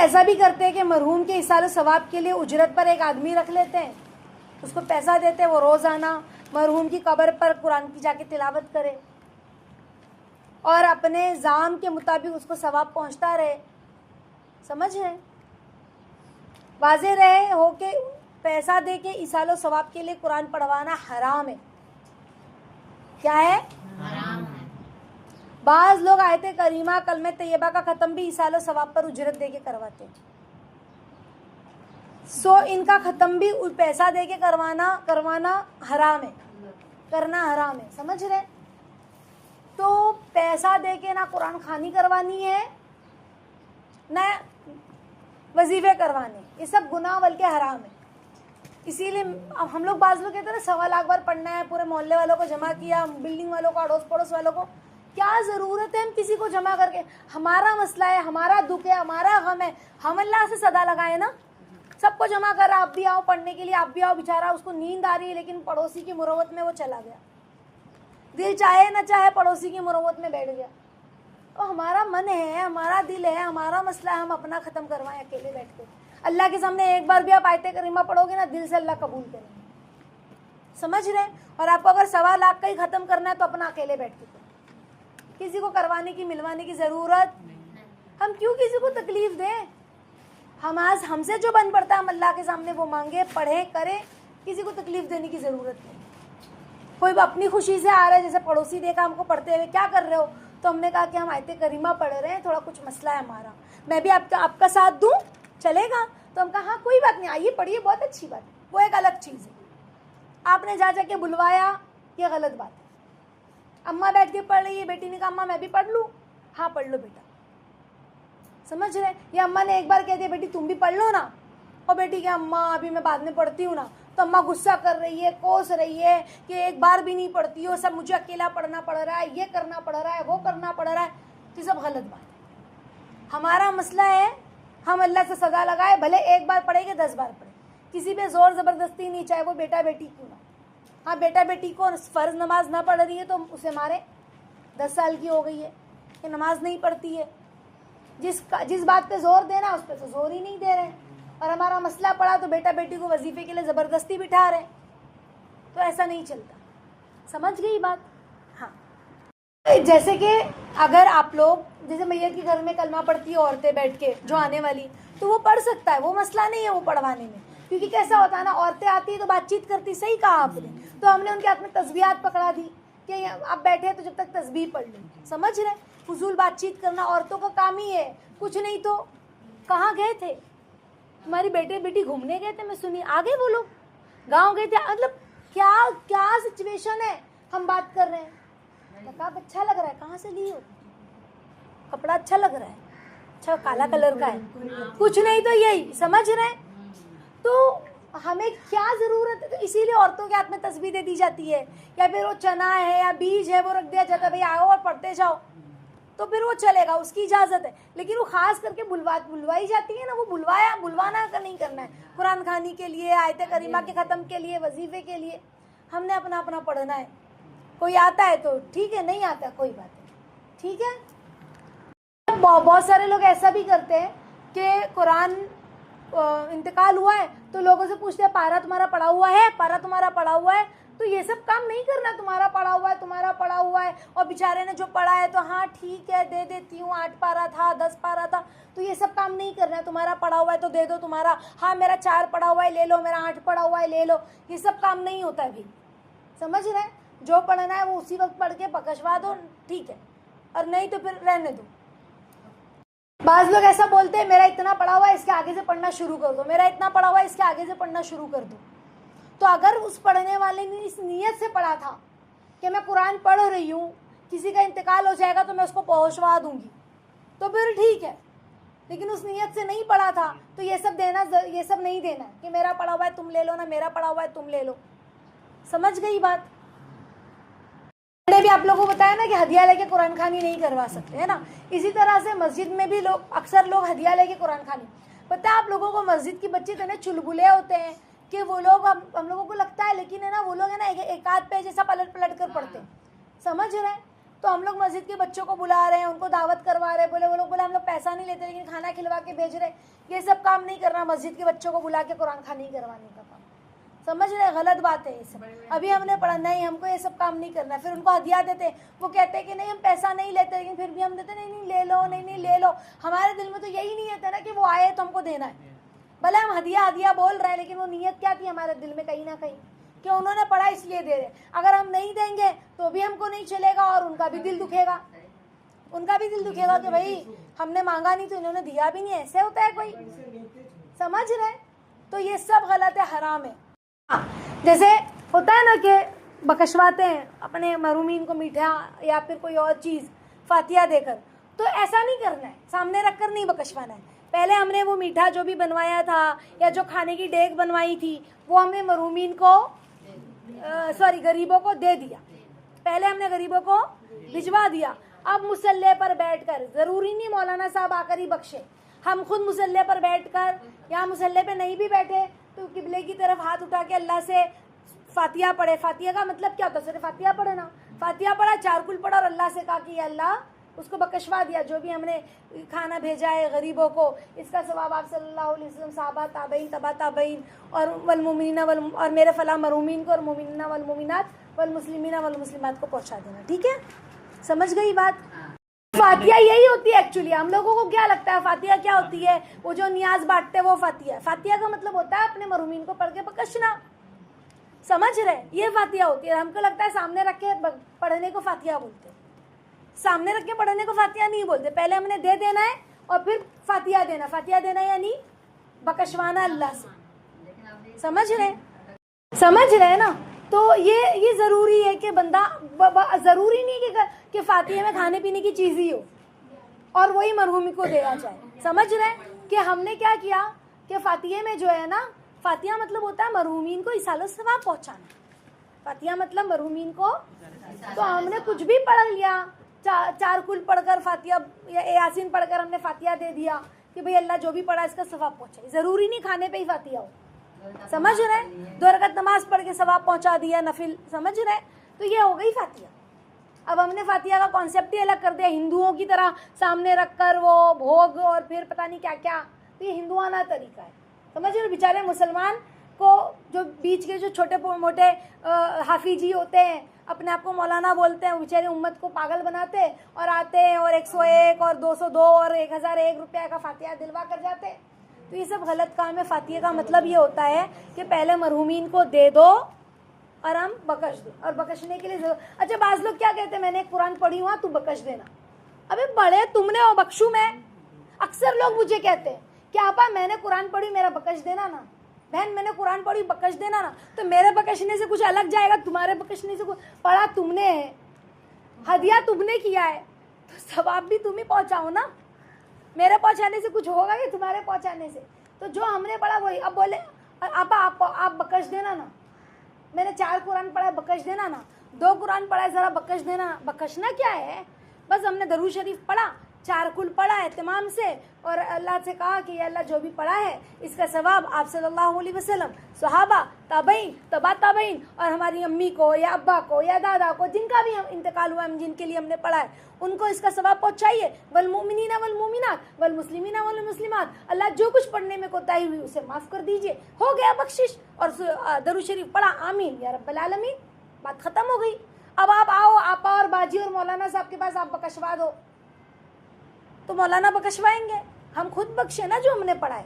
ایسا بھی کرتے ہیں کہ مرحوم کے ایصال و ثواب کے لیے اجرت پر ایک آدمی رکھ لیتے ہیں, اس کو پیسہ دیتے ہیں, وہ روزانہ مرحوم کی قبر پر قرآن کی جا کے تلاوت کرے اور اپنے زام کے مطابق اس کو ثواب پہنچتا رہے. سمجھ رہے ہیں؟ واضح رہے ہو کہ پیسہ دے کے ایصال و ثواب کے لیے قرآن پڑھوانا حرام ہے. کیا ہے؟ حرام ہے. بعض لوگ آیت کریمہ کلمہ طیبہ کا ختم بھی ایصال و ثواب پر اجرت دے کے کرواتے ہیں. ان کا ختم بھی پیسہ دے کے کروانا حرام ہے, کرنا حرام ہے. سمجھ رہے؟ تو پیسہ دے کے نہ قرآن خوانی کروانی ہے نہ وظیفے کروانے, یہ سب گناہ بلکہ حرام ہے. اسی لیے ہم لوگ بعض لوگ کہتے ہیں نا 1.25 لاکھ بار پڑھنا ہے, پورے محلے والوں کو جمع کیا, بلڈنگ والوں کو, اڑوس پڑوس والوں کو. کیا ضرورت ہے ہم کسی کو جمع کر کے؟ ہمارا مسئلہ ہے, ہمارا دکھ ہے, ہمارا غم ہے, ہم اللہ سے صدا لگائیں نا. سب کو جمع کر, آپ بھی آؤ پڑھنے کے لیے, آپ بھی آؤ. بیچارہ اس کو نیند آ رہی ہے لیکن پڑوسی کی مروت میں وہ چلا گیا, دل چاہے نہ چاہے پڑوسی کی مروت میں بیٹھ گیا. تو ہمارا من ہے, ہمارا دل ہے, ہمارا مسئلہ ہے, ہم اپنا ختم کروائیں اکیلے بیٹھ کے. اللہ کے سامنے ایک بار بھی آپ آیت کریمہ پڑھو گے نا, دل سے اللہ قبول کریں گے. سمجھ رہے ہیں؟ اور آپ کو اگر 1.25 لاکھ کا ہی ختم کرنا ہے تو اپنا اکیلے بیٹھ کے کریں, کسی کو کروانے کی ملوانے کی ضرورت. ہم کیوں کسی کو تکلیف دیں؟ ہم سے جو بن پڑتا ہے ہم اللہ کے سامنے وہ مانگے, پڑھے, کرے. کسی کو تکلیف دینے کی ضرورت نہیں. کوئی اپنی خوشی سے آ رہا ہے, جیسے پڑوسی دیکھا ہم کو پڑھتے ہوئے, کیا کر رہے ہو؟ تو ہم نے کہا کہ ہم آیت کریمہ پڑھ رہے ہیں, تھوڑا کچھ مسئلہ ہے ہمارا, میں بھی آپ کا ساتھ دوں, چلے گا؟ تو ہم کہا ہاں کوئی بات نہیں, آئیے پڑھیے, بہت اچھی بات ہے. وہ ایک الگ چیز ہے. آپ نے جا کے بلوایا, یہ غلط بات ہے. اماں بیٹھ کے پڑھ رہی ہے, بیٹی نے کہا اماں میں بھی پڑھ لوں, ہاں پڑھ لو بیٹا. سمجھ رہے؟ یا اماں نے ایک بار کہہ دیا بیٹی تم بھی پڑھ لو نا, اور بیٹی کہ اماں ابھی میں بعد میں پڑھتی ہوں نا, تو اماں غصہ کر رہی ہے, کوس رہی ہے کہ ایک بار بھی نہیں پڑھتی ہو, سب مجھے اکیلا پڑھنا پڑ رہا ہے, یہ کرنا پڑ رہا ہے, وہ کرنا پڑ رہا ہے. تو سب غلط بات ہے. ہمارا مسئلہ ہے ہم اللہ سے صدا لگائے, بھلے ایک بار پڑھے گے 10 بار پڑھے, کسی پہ زور زبردستی نہیں, چاہے وہ بیٹا بیٹی کیوں نہ. ہاں بیٹا بیٹی کو فرض نماز نہ پڑھ رہی ہے تو اسے مارے, 10 سال کی ہو گئی ہے کہ نماز نہیں پڑھتی ہے. جس بات پہ زور دینا اس پہ تو زور ہی نہیں دے رہے, اور ہمارا مسئلہ پڑا تو بیٹا بیٹی کو وظیفے کے لیے زبردستی بٹھا رہے. تو ایسا نہیں چلتا. سمجھ گئی بات؟ ہاں. جیسے کہ اگر آپ لوگ, جیسے میت کے گھر میں کلمہ پڑھتی ہے عورتیں بیٹھ کے, جو آنے والی, تو وہ پڑھ سکتا ہے, وہ مسئلہ نہیں ہے وہ پڑھوانے میں. کیونکہ کیسا ہوتا ہے نا, عورتیں آتی ہیں تو بات چیت کرتی, صحیح کہا آپ نے, تو ہم نے ان کے ہاتھ میں تسبیحات پکڑا دی کہ آپ بیٹھے تو جب تک تسبیح پڑھ لیں. سمجھ رہے؟ فضول بات چیت کرنا عورتوں کا کام ہی ہے. کچھ نہیں تو کہاں گئے تھے تمہاری بیٹے بیٹی گھومنے گئے تھے, میں سنی آ گئے وہ لوگ, گاؤں گئے تھے, مطلب کیا سچویشن ہے, ہم بات کر رہے ہیں. نقاب اچھا لگ رہا ہے, کہاں سے لی ہو؟ کپڑا اچھا لگ رہا ہے, اچھا کالا کلر کا ہے, کچھ نہیں تو یہی. سمجھ رہے ہیں؟ تو ہمیں کیا ضرورت ہے؟ تو اسی لیے عورتوں کے ہاتھ میں تسبیح دے دی جاتی ہے, یا پھر وہ چنا ہے یا بیج ہے وہ رکھ دیا جاتا ہے, بھائی آؤ اور پڑھتے جاؤ, تو پھر وہ چلے گا, اس کی اجازت ہے. لیکن وہ خاص کر کے بلوائی جاتی ہے نا, وہ بلوانا کا نہیں کرنا ہے. قرآن خوانی کے لیے, آیت کریمہ کے ختم کے لیے, وظیفے کے لیے ہم نے اپنا پڑھنا ہے. کوئی آتا ہے تو ٹھیک ہے, نہیں آتا کوئی بات نہیں, ٹھیک ہے. بہت سارے لوگ ایسا بھی کرتے ہیں کہ قرآن انتقال ہوا ہے تو لوگوں سے پوچھتے ہیں پارا تمہارا پڑا ہوا ہے, پارا تمہارا پڑا ہوا ہے. تو یہ سب کام نہیں کرنا, تمہارا پڑا ہوا ہے, تمہارا پڑا ہوا ہے, اور بیچارے نے جو پڑھا ہے تو ہاں ٹھیک ہے دے دیتی ہوں, 8 پارا تھا, 10 پارا تھا, تو یہ سب کام نہیں کرنا. تمہارا پڑا ہوا ہے تو دے دو, تمہارا ہاں میرا 4 پڑا ہوا ہے لے لو, میرا 8 پڑا ہوا ہے لے لو, یہ سب کام نہیں ہوتا ہے. بھی سمجھ رہے ہیں؟ جو پڑھنا ہے وہ اسی وقت پڑھ کے پکشوا دو, ٹھیک ہے, اور نہیں تو پھر رہنے دو. بعض لوگ ایسا بولتے ہیں میرا اتنا پڑھا ہوا ہے اس کے آگے سے پڑھنا شروع کر دو, میرا اتنا پڑھا ہوا ہے اس کے آگے سے پڑھنا شروع کر دو. تو اگر اس پڑھنے والے نے اس نیت سے پڑھا تھا کہ میں قرآن پڑھ رہی ہوں, کسی کا انتقال ہو جائے گا تو میں اس کو پہنچوا دوں گی, تو پھر ٹھیک ہے. لیکن اس نیت سے نہیں پڑھا تھا تو یہ سب نہیں دینا کہ میرا پڑھا ہوا ہے تم لے لو, نہ میرا پڑھا ہوا ہے تم لے لو. سمجھ گئی بات؟ میں نے بھی آپ لوگوں کو بتایا نا کہ ہدیہ لے کے قرآن خوانی نہیں کروا سکتے, ہے نا. اسی طرح سے مسجد میں بھی اکثر لوگ ہدیہ لے کے قرآن خوانی. پتہ ہے آپ لوگوں کو مسجد کی بچے اتنے چلبلے ہوتے ہیں کہ وہ لوگ, ہم لوگوں کو لگتا ہے لیکن ہے نا, وہ لوگ ہے نا ایک آدھ پیج ایسا پلٹ کر پڑھتے ہیں. سمجھ رہے ہیں؟ تو تو ہم لوگ مسجد کے بچوں کو بلا رہے ہیں, ان کو دعوت کروا رہے ہیں, بولے وہ لوگ بولے ہم لوگ پیسہ نہیں لیتے لیکن کھانا کھلوا کے بھیج رہے. یہ سب کام نہیں کرنا, مسجد کے بچوں کو بلا کے قرآن خوانی کروانے کا کام, سمجھ رہے, غلط بات ہے یہ سب. ابھی ہم نے پڑھا نہیں, ہم کو یہ سب کام نہیں کرنا. پھر ان کو ہدیہ دیتے, وہ کہتے ہیں کہ نہیں ہم پیسہ نہیں لیتے, لیکن پھر بھی ہم دیتے نہیں لے لو, نہیں لے لو. ہمارے دل میں تو یہی نیت ہے نا کہ وہ آئے تو ہم کو دینا ہے. بھلے ہم ہدیہ بول رہے ہیں, لیکن وہ نیت کیا تھی ہمارے دل میں کہیں نہ کہیں کہ انہوں نے پڑھا اس لیے دے رہے. اگر ہم نہیں دیں گے تو بھی ہم کو نہیں چلے گا, اور ان کا بھی دل دکھے گا, کہ بھائی ہم نے مانگا نہیں تو انہوں نے دیا بھی نہیں. ایسے ہوتا ہے کوئی, سمجھ رہے. تو یہ سب غلط ہے, حرام ہے. جیسے ہوتا ہے نا کہ بکشواتے ہیں اپنے محرومین کو میٹھا یا پھر کوئی اور چیز فاتحہ دے کر, تو ایسا نہیں کرنا ہے, سامنے رکھ کر نہیں بکشوانا ہے. پہلے ہم نے وہ میٹھا جو بھی بنوایا تھا یا جو کھانے کی ڈیگ بنوائی تھی وہ ہم نے محرومین کو غریبوں کو دے دیا. پہلے ہم نے غریبوں کو بھجوا دیا. اب مصلے پر بیٹھ کر, ضروری نہیں مولانا صاحب آ کر ہی بخشے, ہم خود مصلے پر بیٹھ کر یا مصلے پہ نہیں بھی بیٹھے تو قبلے کی طرف ہاتھ اٹھا کے اللہ سے فاتحہ پڑھے. فاتحہ کا مطلب کیا ہوتا ہے؟ صرف فاتحہ پڑھے نا, فاتحہ پڑھا, چار کل پڑھا اور اللہ سے کہا کہ اللہ اس کو بکشوا دیا, جو بھی ہم نے کھانا بھیجا ہے غریبوں کو, اس کا ثواب آپ صلی اللہ علیہ وسلم, صحابہ, تابعین, تبا تابعین اور والمؤمنین اور میرے فلاں مرحومین کو اور مومنین والمؤمنات والمسلمین والمسلمات کو پہنچا دینا. ٹھیک ہے, سمجھ گئی بات؟ فاتحہ یہی ہوتی ہے ایکچولی. ہم لوگوں کو کیا لگتا ہے فاتحہ کیا ہوتی ہے؟ وہ جو نیاز بانٹتے وہ فاتحہ. فاتحہ کا مطلب ہوتا ہے اپنے مرحومین کو پڑھ کے بخشنا, سمجھ رہے, یہ فاتحہ ہوتی ہے. ہم کو لگتا ہے سامنے رکھ کے پڑھنے کو فاتحہ بولتے, سامنے رکھ کے پڑھنے کو فاتحہ نہیں بولتے. پہلے ہم نے دے دینا ہے اور پھر فاتحہ دینا. فاتحہ دینا یعنی بکشوانا اللہ سے, سمجھ رہے نا. تو یہ ضروری ہے کہ بندہ, ضروری نہیں کہ فاتحہ میں کھانے پینے کی چیز ہی ہو اور وہی مرحومی کو دیا جائے. سمجھ رہے کہ ہم نے کیا کیا کہ فاتحہ میں جو ہے نا, فاتحہ مطلب ہوتا ہے مرحومین کو ایصال الثواب پہنچانا. فاتحہ مطلب مرحومین کو, تو ہم نے کچھ بھی پڑھ لیا, چار کل پڑھ کر فاتحہ یا یاسین پڑھ کر ہم نے فاتحہ دے دیا کہ بھئی اللہ جو بھی پڑھا اس کا ثواب پہنچائے. ضروری نہیں کھانے پہ ہی فاتحہ ہو, سمجھ رہے, 2 رکعت نماز پڑھ کے ثواب پہنچا دیا نفل, سمجھ رہے. تو یہ ہو گئی فاتحہ. اب ہم نے فاتحہ کا کانسیپٹ ہی الگ کر دیا, ہندوؤں کی طرح سامنے رکھ کر وہ بھوگ اور پھر پتہ نہیں کیا کیا. تو یہ ہندوانہ طریقہ ہے, سمجھ رہے. بیچارے مسلمان کو جو بیچ کے جو چھوٹے موٹے حافظی ہوتے ہیں, اپنے آپ کو مولانا بولتے ہیں, بیچارے امت کو پاگل بناتے اور آتے ہیں اور 101 اور 202 اور 1001 روپیہ کا فاتحہ دلوا کر جاتے. تو یہ سب غلط کام ہے. فاتحہ کا مطلب یہ ہوتا ہے کہ پہلے مرحومین کو دے دو اور ہم بخش دیں, اور بخشنے کے لیے اچھا بعض لوگ کیا کہتے ہیں, میں نے قرآن پڑھی ہوا تو بخش دینا. ابھی بڑے تم نے بخشوں میں. اکثر لوگ مجھے کہتے ہیں کہ آپا میں نے قرآن پڑھی میرا بخش دینا نا, بہن میں نے قرآن پڑھی بخش دینا نا. تو میرے بخشنے سے کچھ الگ جائے گا, تمہارے بخشنے سے کچھ, پڑھا تم نے ہے, ہدیہ تم نے کیا ہے, تو ثواب بھی تم ہی پہنچاؤ نا. میرے پہنچانے سے کچھ ہوگا کہ تمہارے پہنچانے سے؟ تو جو ہم نے پڑھا وہی. اب بولے آپا آپ بخش دینا نا, میں نے 4 قرآن پڑھا بخش دینا نا, 2 قرآن پڑھا ذرا بخش دینا. بخشنا کیا ہے؟ بس ہم نے درود شریف پڑھا, 4 کل پڑھا اہتمام سے, اور اللہ سے کہا کہ اللہ جو بھی پڑھا ہے اس کا ثواب آپ صلی اللہ علیہ وسلم, صحابہ, تابعین, تبا تابعین اور ہماری امی کو یا ابا کو یا دادا کو جن کا بھی انتقال ہوا ہے, جن کے لیے ہم نے پڑھا ہے, ان کو اس کا ثواب پہنچائیے. والمؤمنین والمؤمنات والمسلمین والمسلمات, اللہ جو کچھ پڑھنے میں کوتاہی ہوئی اسے معاف کر دیجیے, ہو گیا بخشش. اور درود شریف پڑھا, آمین یا رب العالمین, بات ختم ہو گئی. اب آپ آؤ آپا اور باجی اور مولانا صاحب کے پاس, آپ بکشوا دو تو مولانا بکشوائیں گے, ہم خود بخشے نا جو ہم نے پڑھا ہے.